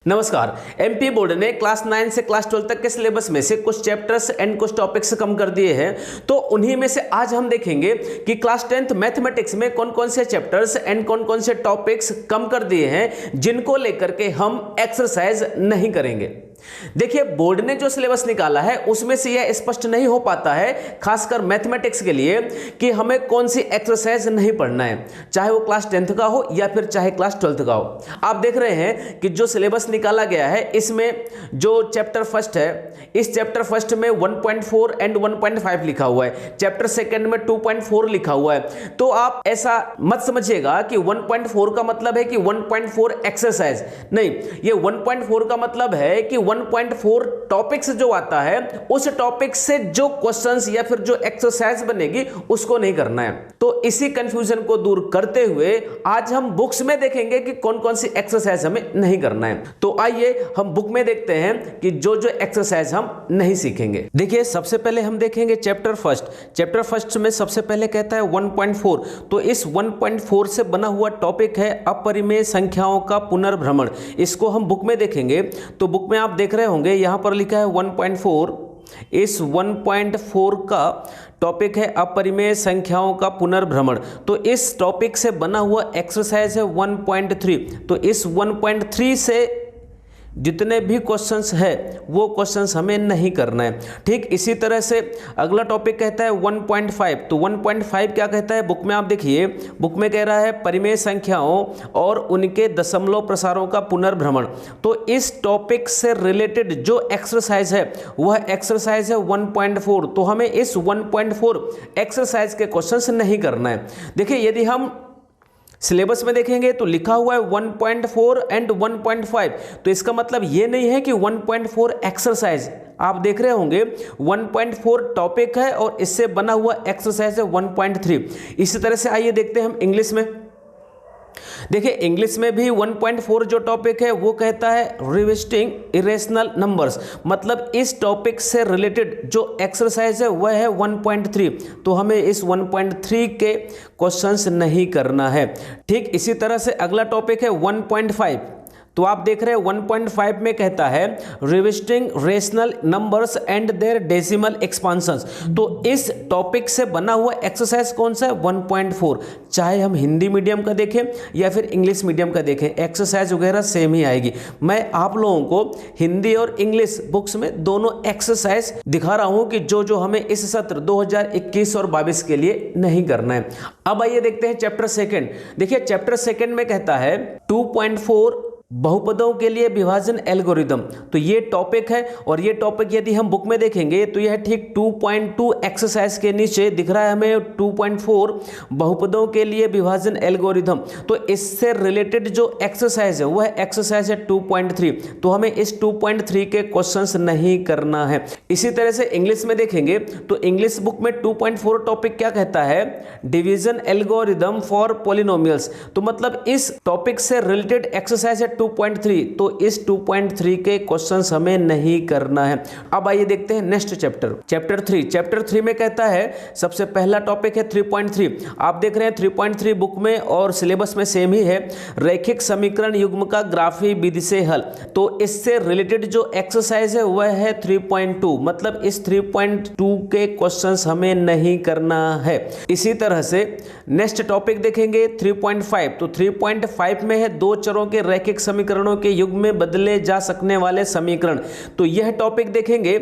नमस्कार। MP board ने class 9 से क्लास 12 तक के सिलेबस में से कुछ चैप्टर्स एंड कुछ टॉपिक्स कम कर दिए हैं। तो उन्हीं में से आज हम देखेंगे कि क्लास 10th मैथमेटिक्स में कौन कौन से चैप्टर्स एंड कौन कौन से टॉपिक्स कम कर दिए हैं जिनको लेकर के हम एक्सरसाइज नहीं करेंगे। देखिए, बोर्ड ने जो सिलेबस निकाला है उसमें से यह स्पष्ट नहीं हो पाता है, खासकर मैथमेटिक्स के लिए, कि हमें कौन सी एक्सरसाइज नहीं पढ़ना है, चाहे वो क्लास 10th का हो या फिर चाहे क्लास 12th का हो। आप देख रहे हैं कि जो सिलेबस निकाला गया है इसमें जो चैप्टर फर्स्ट है, इस चैप्टर फर्स्ट में 1.4 एंड 1.5 लिखा हुआ है, चैप्टर सेकंड में 2.4 लिखा हुआ है। तो आप ऐसा मत समझिएगा कि 1.4 का मतलब है कि 1.4 एक्सरसाइज, नहीं, ये 1.4 का मतलब है कि 1.4 टॉपिक्स जो आता है उस टॉपिक से जो क्वेश्चंस या फिर जो एक्सरसाइज बनेगी उसको नहीं करना है। तो इसी कंफ्यूजन को दूर करते हुए आज हम बुक्स में देखेंगे कि कौन कौन सी एक्सरसाइज हमें नहीं करना है। तो आइए हम बुक में देखते हैं कि जो जो एक्सरसाइज हम नहीं सीखेंगे। देखिए, सबसे पहले हम देखेंगे चैप्टर फर्स्ट। चैप्टर फर्स्ट में सबसे पहले कहता है 1.4। तो इस 1.4 से बना हुआ टॉपिक है अपरिमेय संख्याओं का पुनर्भ्रमण। इसको हम बुक में देखेंगे। तो बुक में आप देख रहे होंगे यहां पर लिखा है 1.4। इस 1.4 का टॉपिक है अपरिमेय संख्याओं का पुनर्भ्रमण। तो इस टॉपिक से बना हुआ एक्सरसाइज है 1.3। तो इस 1.3 से जितने भी क्वेश्चंस है वो क्वेश्चंस हमें नहीं करना है। ठीक इसी तरह से अगला टॉपिक कहता है 1.5। तो 1.5 क्या कहता है बुक में, आप देखिए, बुक में कह रहा है परिमेय संख्याओं और उनके दशमलव प्रसारों का पुनर्भ्रमण। तो इस टॉपिक से रिलेटेड जो एक्सरसाइज है वह एक्सरसाइज है 1.4। तो हमें इस 1.4 एक्सरसाइज के क्वेश्चंस नहीं करना है। देखिए, यदि हम सिलेबस में देखेंगे तो लिखा हुआ है 1.4 एंड 1.5। तो इसका मतलब ये नहीं है कि 1.4 एक्सरसाइज, आप देख रहे होंगे 1.4 टॉपिक है और इससे बना हुआ एक्सरसाइज है 1.3। इसी तरह से आइए देखते हैं हम इंग्लिश में। देखिए, इंग्लिश में भी 1.4 जो टॉपिक है वो कहता है रिविजिटिंग इरेशनल नंबर्स। मतलब इस टॉपिक से रिलेटेड जो एक्सरसाइज है वह है 1.3। तो हमें इस 1.3 के क्वेश्चंस नहीं करना है। ठीक इसी तरह से अगला टॉपिक है 1.5। तो आप देख रहे हैं 1.5 में कहता है revisiting rational numbers and their decimal expansions. तो इस टॉपिक से बना हुआ एक्सरसाइज कौन सा है, 1.4। चाहे हम हिंदी मीडियम का देखें या फिर इंग्लिश मीडियम का देखें, एक्सरसाइज वगैरह सेम ही आएगी। मैं आप लोगों को हिंदी और इंग्लिश बुक्स में दोनों एक्सरसाइज दिखा रहा हूं कि जो जो हमें इस सत्र 2021 और 22 के लिए नहीं करना है। अब आइए देखते हैं चैप्टर सेकेंड। देखिए, चैप्टर सेकेंड में कहता है 2.4 बहुपदों के लिए विभाजन एल्गोरिदम। तो ये टॉपिक है और ये टॉपिक यदि हम बुक में देखेंगे तो यह ठीक 2.2 एक्सरसाइज के नीचे दिख रहा है हमें 2.4 बहुपदों के लिए विभाजन एल्गोरिदम। तो इससे रिलेटेड जो एक्सरसाइज है वह एक्सरसाइज है 2.3। तो हमें इस 2.3 के क्वेश्चंस नहीं करना है। इसी तरह से इंग्लिश में देखेंगे तो इंग्लिश बुक में 2.4 टॉपिक क्या कहता है, डिवीजन एल्गोरिदम फॉर पॉलिनोमियल्स। तो मतलब इस टॉपिक से रिलेटेड एक्सरसाइज है 2.3। तो इस 2.3 के क्वेश्चंस हमें नहीं करना है। अब आइए देखते हैं नेक्स्ट चैप्टर, चैप्टर 3। चैप्टर 3 में कहता है सबसे पहला टॉपिक है 3.3। आप देख रहे हैं 3.3 बुक में और सिलेबस में सेम ही है, रैखिक समीकरण युग्म का ग्राफी विधि से हल। तो इससे रिलेटेड जो एक्सरसाइज है वह है 3.2। मतलब इस 3.2 के क्वेश्चंस हमें नहीं करना है। इसी तरह से नेक्स्ट टॉपिक देखेंगे 3.5। तो 3.5 में है दो चरों के रैखिक समीकरणों के युग में बदले जा सकने वाले समीकरण। तो यह टॉपिक देखेंगे।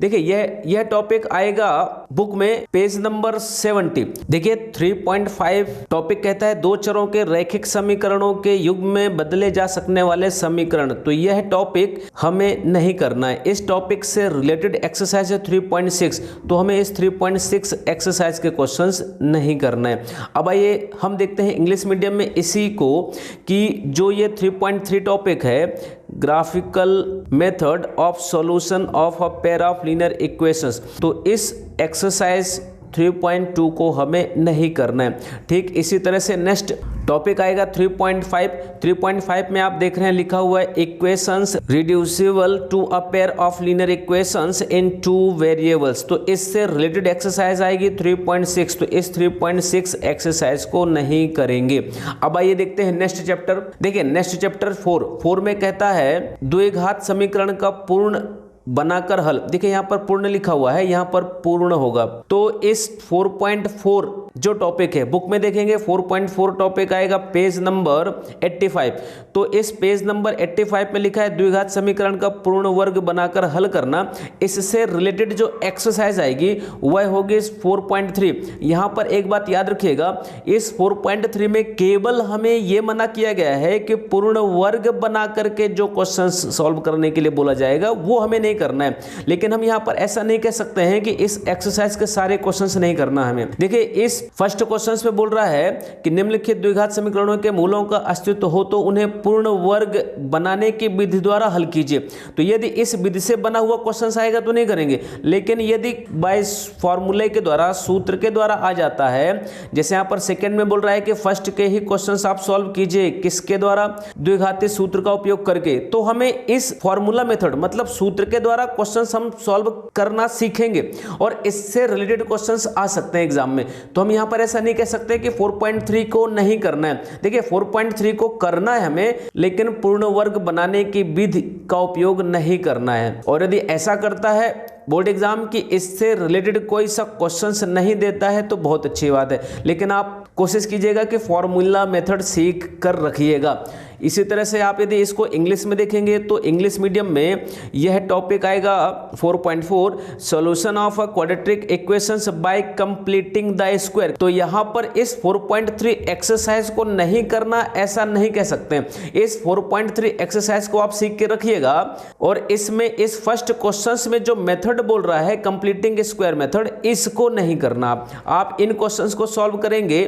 देखिए, यह टॉपिक आएगा बुक में पेज नंबर 70। देखिए, 3.5 टॉपिक कहता है दो चरों के रैखिक समीकरणों के युग में बदले जा सकने वाले समीकरण। तो यह टॉपिक हमें नहीं करना है। इस टॉपिक से रिलेटेड एक्सरसाइज है 3.6। तो हमें इस 3.6 एक्सरसाइज के क्वेश्चंस नहीं करना है। अब आइए हम देखते हैं इंग्लिश मीडियम में इसी को, कि जो ये 3.3 टॉपिक है graphical method of solution of a pair of linear equations. तो इस एक्सरसाइज 3.2 को हमें नहीं करना है। ठीक इसी तरह से नेक्स्ट टॉपिक आएगा 3.5 में आप देख रहे हैं लिखा हुआ है equations reducible to a pair of linear equations in 2 variables. तो इससे रिलेटेड एक्सरसाइज आएगी 3.6। तो इस 3.6 एक्सरसाइज को नहीं करेंगे। अब आइए देखते हैं नेक्स्ट चैप्टर। देखिए नेक्स्ट चैप्टर 4 में कहता है द्विघात समीकरण का पूर्ण बनाकर हल। देखिए यहाँ पर पूर्ण लिखा हुआ है, यहाँ पर पूर्ण होगा। तो इस 4.4 जो टॉपिक है बुक में देखेंगे 4.4 टॉपिक आएगा पेज नंबर 85। तो इस पेज नंबर 85 में लिखा है द्विघात समीकरण का पूर्ण वर्ग बनाकर हल करना। इससे रिलेटेड जो एक्सरसाइज आएगी वह होगी 4.3। यहाँ पर एक बात याद रखिएगा, इस 4.3 में केवल हमें यह मना किया गया है कि पूर्ण वर्ग बना करके जो क्वेश्चन सॉल्व करने के लिए बोला जाएगा वो हमें नहीं करना है। लेकिन हम यहाँ पर ऐसा नहीं कह सकते हैं कि इस एक्सरसाइज के सारे क्वेश्चंस नहीं करना हमें। देखिए इस फर्स्ट क्वेश्चंस में बोल रहा है कि निम्नलिखित द्विघात समीकरणों के मूलों का अस्तित्व हो तो उन्हें पूर्ण वर्ग बनाने की विधि द्वारा हल कीजिए। तो यदि इस विधि से बना हुआ क्वेश्चन आएगा तो नहीं करेंगे, लेकिन यदि बाय फॉर्मूले के द्वारा सूत्र के द्वारा आ जाता है, जैसे यहाँ पर सेकंड में बोल रहा है कि फर्स्ट के ही क्वेश्चन आप सॉल्व कीजिए किसके द्वारा, द्विघाती सूत्र का उपयोग करके, तो हमें इस फॉर्मूला मेथड मतलब सूत्र के द्वारा क्वेश्चंस हम सॉल्व करना सीखेंगे और इससे रिलेटेड क्वेश्चंस आ सकते हैं एग्जाम में। तो हम यहाँ पर ऐसा नहीं कह सकते कि 4.3 को नहीं करना है। देखिए 4.3 को करना है हमें, लेकिन पूर्ण वर्ग बनाने की विधि का उपयोग नहीं करना है। और यदि ऐसा करता है बोर्ड एग्जाम की इससे रिलेटेड कोई सा क्वेश्चंस नहीं देता है तो बहुत अच्छी बात है, लेकिन आप कोशिश कीजिएगा कि फॉर्मूला मेथड सीख कर रखिएगा। इसी तरह से आप यदि इसको इंग्लिश में देखेंगे तो इंग्लिश मीडियम में यह टॉपिक आएगा 4.4 solution of a quadratic equations bye completing the square. तो यहाँ पर इस 4.3 एक्सरसाइज को नहीं करना ऐसा नहीं कह सकते। इस 4.3 एक्सरसाइज को आप सीख के रखिएगा और इसमें इस फर्स्ट क्वेश्चंस में जो मेथड बोल रहा है कंप्लीटिंग स्क्वायर मेथड, इसको नहीं करना। आप इन क्वेश्चंस को सॉल्व करेंगे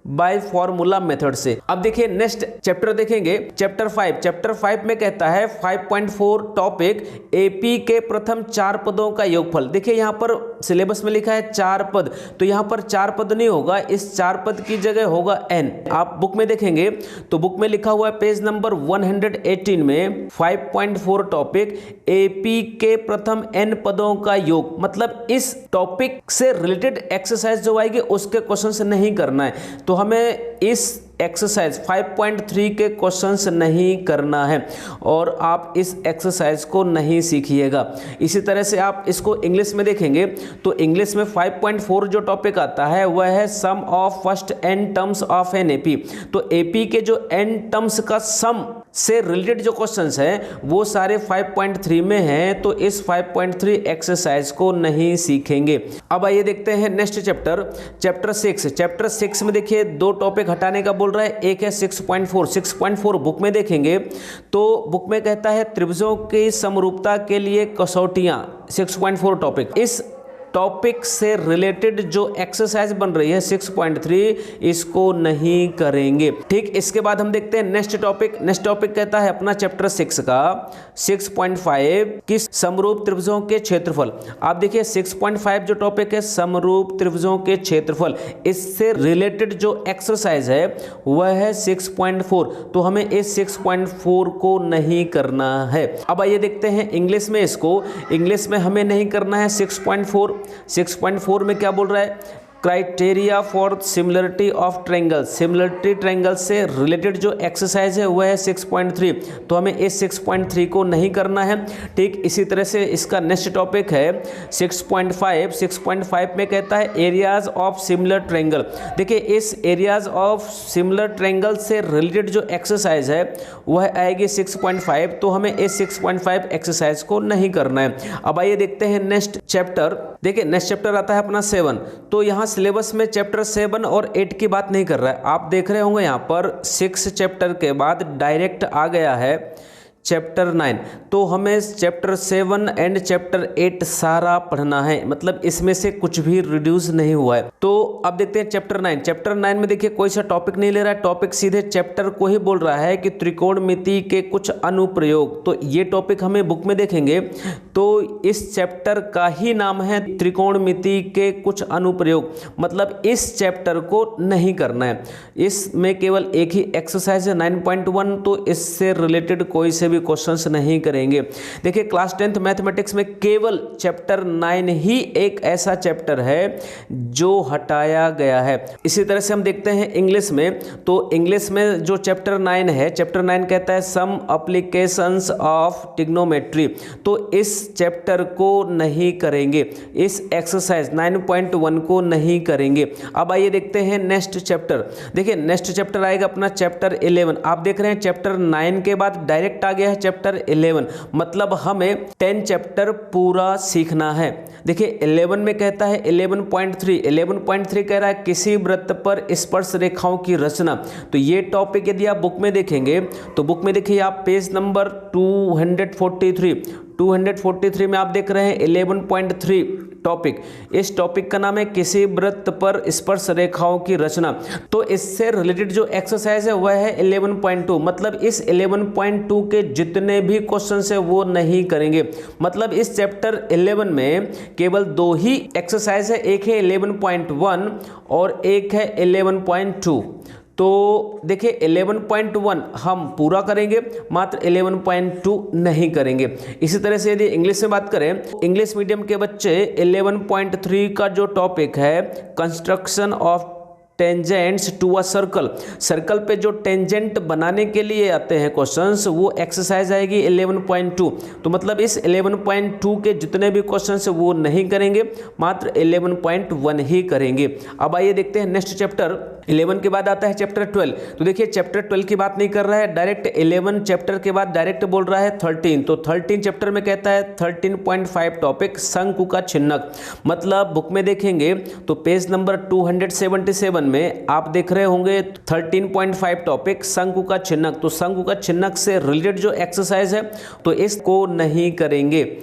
बाय फॉर्मूला मेथड से। अब देखिए नेक्स्ट चैप्टर देखेंगे चैप्टर 5 में कहता है 5.4 टॉपिक एपी के प्रथम 4 पदों का योगफल। देखिए यहाँ पर सिलेबस में लिखा है 4 पद, तो यहाँ पर 4 पद नहीं होगा, इस 4 पद की जगह होगा n। आप बुक में देखेंगे तो बुक में लिखा हुआ है पेज नंबर 118 में 5.4 टॉपिक एपी के प्रथम n पदों का योग, मतलब इस टॉपिक से रिलेटेड एक्सरसाइज जो आएगी उसके क्वेश्चन नहीं करना है। तो हमें इस एक्सरसाइज 5.3 के क्वेश्चंस नहीं करना है और आप इस एक्सरसाइज को नहीं सीखिएगा। इसी तरह से आप इसको इंग्लिश में देखेंगे तो इंग्लिश में 5.4 जो टॉपिक आता है वह है sum of first n terms of an AP. तो एपी के जो n टर्म्स का सम से रिलेटेड जो क्वेश्चंस हैं वो सारे 5.3 में हैं, तो इस 5.3 एक्सरसाइज को नहीं सीखेंगे। अब आइए देखते हैं नेक्स्ट चैप्टर 6। चैप्टर 6 में देखिए 2 टॉपिक हटाने का बोल रहा है। एक है 6.4 बुक में देखेंगे तो बुक में कहता है त्रिभुजों की समरूपता के लिए कसौटियां। 6.4 टॉपिक, इस टॉपिक से रिलेटेड जो एक्सरसाइज बन रही है 6.3, इसको नहीं करेंगे। ठीक, इसके बाद हम देखते हैं नेक्स्ट टॉपिक कहता है अपना चैप्टर 6 का 6.5 की समरूप त्रिभुजों के क्षेत्रफल। आप देखिए 6.5 जो टॉपिक है समरूप त्रिभुजों के क्षेत्रफल, इससे रिलेटेड जो एक्सरसाइज है वह है 6.4। तो हमें इस 6.4 को नहीं करना है। अब आइए देखते हैं इंग्लिश में इसको। इंग्लिश में हमें नहीं करना है 6.4 में क्या बोल रहा है, criteria for similarity of triangle, similarity triangle से रिलेटेड जो एक्सरसाइज है वह है 6.3। तो हमें इस 6.3 को नहीं करना है। ठीक, इसी तरह से इसका नेक्स्ट टॉपिक है 6.5 में कहता है एरियाज ऑफ सिमिलर ट्रायंगल। देखिए इस एरियाज ऑफ सिमिलर ट्रायंगल से रिलेटेड जो एक्सरसाइज है वह आएगी 6.5। तो हमें इस 6.5 एक्सरसाइज को नहीं करना है। अब आइए देखते हैं नेक्स्ट चैप्टर। देखिए नेक्स्ट चैप्टर आता है अपना 7। तो यहाँ सिलेबस में चैप्टर 7 और 8 की बात नहीं कर रहा है। आप देख रहे होंगे यहाँ पर 6 चैप्टर के बाद डायरेक्ट आ गया है चैप्टर 9, तो हमें चैप्टर 7 एंड चैप्टर 8 सारा पढ़ना है, मतलब इसमें से कुछ भी रिड्यूस नहीं हुआ है। तो अब देखते हैं चैप्टर 9। चैप्टर 9 में देखिए कोई सा टॉपिक नहीं ले रहा है, टॉपिक सीधे चैप्टर को ही बोल रहा है कि त्रिकोणमिति के कुछ अनुप्रयोग। तो ये टॉपिक हमें बुक में देखेंगे तो इस चैप्टर का ही नाम है त्रिकोणमिति के कुछ अनुप्रयोग, मतलब इस चैप्टर को नहीं करना है। इसमें केवल एक ही एक्सरसाइज है 9.1, तो इससे रिलेटेड कोई से भी क्वेश्चंस नहीं करेंगे। देखिए क्लास 10th मैथमेटिक्स में केवल चैप्टर 9 ही एक ऐसा चैप्टर है जो हटाया गया है। इसी तरह से हम देखते हैं इंग्लिश में, तो इंग्लिश में जो चैप्टर 9 है, चैप्टर 9 कहता है सम एप्लीकेशंस ऑफ ट्रिग्नोमेट्री, तो इस चैप्टर को नहीं करेंगे, इस एक्सरसाइज 9.1 को नहीं करेंगे। अब आइए देखते हैं नेक्स्ट चैप्टर। देखिए नेक्स्ट चैप्टर आएगा अपना चैप्टर 11। आप देख रहे हैं चैप्टर 9 के बाद डायरेक्ट आ गया है चैप्टर 11, मतलब हमें 10 चैप्टर पूरा सीखना है। देखिए 11 में कहता है 11.3 कह रहा है किसी वृत्त पर स्पर्श रेखाओं की रचना। तो ये टॉपिक यदि आप बुक में देखेंगे तो बुक में देखिए आप पेज नंबर 243 में आप देख रहे हैं 11.3 टॉपिक। इस टॉपिक का नाम है किसी वृत्त पर स्पर्श रेखाओं की रचना। तो इससे रिलेटेड जो एक्सरसाइज है वह है 11.2, मतलब इस 11.2 के जितने भी क्वेश्चन है वो नहीं करेंगे। मतलब इस चैप्टर 11 में केवल 2 ही एक्सरसाइज है, एक है 11.1 और एक है 11.2। तो देखिए 11.1 हम पूरा करेंगे, मात्र 11.2 नहीं करेंगे। इसी तरह से यदि इंग्लिश में बात करें, इंग्लिश मीडियम के बच्चे 11.3 का जो टॉपिक है construction of tangents to a circle, circle पे जो टेंजेंट बनाने के लिए आते हैं क्वेश्चंस, वो एक्सरसाइज आएगी 11.2। तो मतलब इस 11.2 के जितने भी क्वेश्चंस है वो नहीं करेंगे, मात्र 11.1 ही करेंगे। अब आइए देखते हैं नेक्स्ट चैप्टर 11 के बाद आता है चैप्टर 12। तो देखिए चैप्टर 12 की बात नहीं कर रहा है, डायरेक्ट 11 चैप्टर के बाद डायरेक्ट बोल रहा है 13। तो 13 चैप्टर में कहता है 13.5 टॉपिक शंकु का छिन्नक। मतलब बुक में देखेंगे तो पेज नंबर 277 में आप देख रहे होंगे 13.5 टॉपिक शंकु का छिन्नक। तो शंकु का छिन्नक से रिलेटेड जो एक्सरसाइज है तो इसको नहीं करेंगे।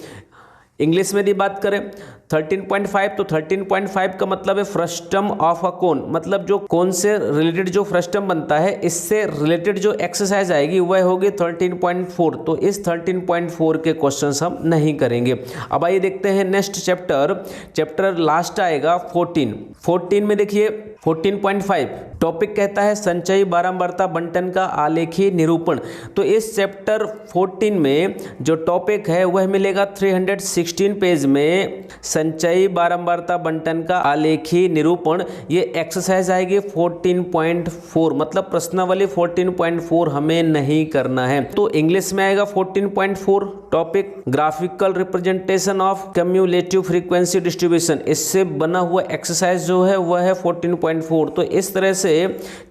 इंग्लिश में यदि बात करें 13.5, तो 13.5 का मतलब है फ्रस्टम ऑफ अ कोन, मतलब जो कोन से रिलेटेड जो फ्रस्टम बनता है इससे रिलेटेड जो एक्सरसाइज आएगी वह होगी 13.4। तो इस 13.4 के क्वेश्चंस हम नहीं करेंगे। अब आइए देखते हैं नेक्स्ट चैप्टर लास्ट आएगा 14 में देखिए 14.5 टॉपिक कहता है संचयी बारंबारता बंटन का आलेखी निरूपण। तो इस चैप्टर 14 में जो टॉपिक है वह मिलेगा 316 पेज में, संचयी बारंबारता बंटन का आलेखी निरूपण। ये एक्सरसाइज आएगी 14.4, मतलब प्रश्नावली 14.4 हमें नहीं करना है। तो इंग्लिश में आएगा 14.4 topic graphical representation of cumulative frequency distribution. इससे बना हुआ एक्सरसाइज जो है वह है 14.4। तो इस तरह से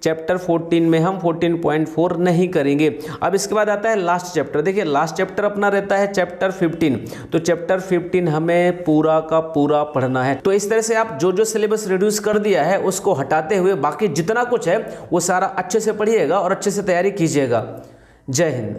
चैप्टर 14 में हम 14.4 नहीं करेंगे। अब इसके बाद आता है लास्ट चैप्टर। देखिए लास्ट चैप्टर अपना रहता है चैप्टर 15। तो चैप्टर 15 हमें पूरा का पूरा पढ़ना है। तो इस तरह से आप जो सिलेबस रिड्यूस कर दिया है उसको हटाते हुए बाकी जितना कुछ है वो सारा अच्छे से पढ़िएगा और अच्छे से तैयारी कीजिएगा। जय हिंद।